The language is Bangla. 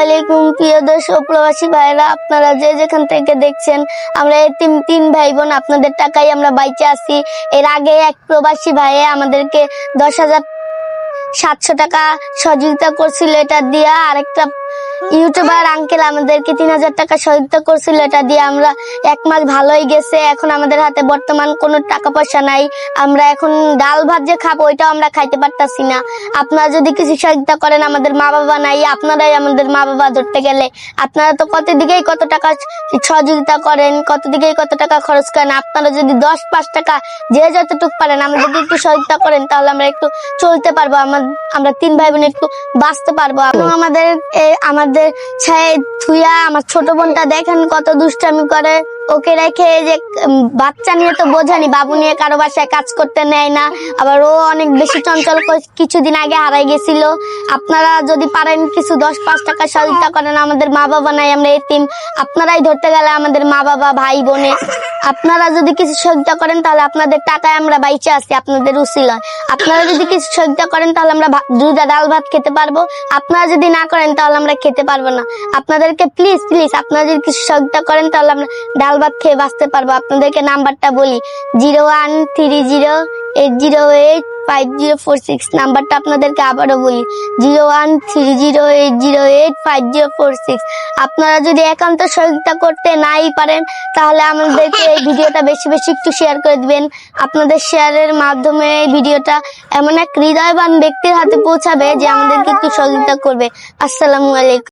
আলাইকুম প্রিয় দর্শক প্রবাসী ভাইরা, আপনারা যে যেখান থেকে দেখছেন, আমরা এতিম তিন ভাই বোন, আপনাদের টাকায় আমরা বাইচে আছি। এর আগে এক প্রবাসী ভাই আমাদেরকে 10,700 টাকা সহযোগিতা করছিল, এটা দিয়া আরেকটা ইউটিউবার আঙ্কেল আমাদেরকে 3,000 টাকা সহযোগিতা করছিল, এটা দিয়ে আমরা এক মাস ভালোই গেছে। এখন আমাদের হাতে বর্তমান কোনো টাকা পয়সা নাই, আমরা এখন ডাল ভাত যে খাবো ওইটাও আমরা খাইতে পারতাছি না। আপনারা যদি কিছু সহযোগিতা করেন, আমাদের মা বাবা নাই, আপনারাই আমাদের মা বাবা ধরতে গেলে। আপনারা তো কত দিকেই কত টাকা সহযোগিতা করেন, কত দিকেই কত টাকা খরচ করেন। আপনারা যদি 10-5 টাকা যে যতটুকু পারেন আমাদেরকে একটু সহযোগিতা করেন, তাহলে আমরা একটু চলতে পারবো, আমরা তিন ভাই বোন একটু বাঁচতে পারবো। আমাদের থুইয়া আমার ছোট বোনটা দেখেন কত দুষ্টামি করে, ওকে রেখে যে বাচ্চা নিয়ে তো বোঝানি, বাবু নিয়ে কারো বাসায় কাজ করতে নেয় না, আবার ও অনেক বেশি চঞ্চল, কিছুদিন আগে হারাই গেছিল। আপনারা যদি পারেন কিছু 10-5 টাকা সহযোগিতা করেন, আমাদের মা বাবা নাই, আমরা এতিম, আপনারাই ধরতে গেলে আমাদের মা বাবা ভাই বোনে। আপনারা যদি কিছু সহযোগিতা করেন তাহলে আপনাদের টাকায় আমরা বাইচে আছি, আপনাদের উসিলায়। আপনারা যদি কিছু সহযোগিতা করেন তাহলে আমরা দুইটা ডাল ভাত খেতে পারবো, আপনারা যদি না করেন তাহলে আমরা খেতে পারবো না। আপনাদেরকে প্লিজ আপনারা যদি কিছু সহযোগিতা করেন তাহলে আমরা ডাল ভাত খেয়ে বাঁচতে পারবো। আপনাদেরকে নাম্বারটা বলি, 0130085046 নাম্বারটা আপনাদেরকে আবারও বলি, 0130085046। আপনারা যদি একান্ত সহযোগিতা করতে নাই পারেন তাহলে আমাদেরকে এই ভিডিওটা বেশি বেশি একটু শেয়ার করে দিবেন। আপনাদের শেয়ারের মাধ্যমে এই ভিডিওটা এমন এক হৃদয়বান ব্যক্তির হাতে পৌঁছাবে যে আমাদেরকে একটু সহযোগিতা করবে। আসসালামু আলাইকুম।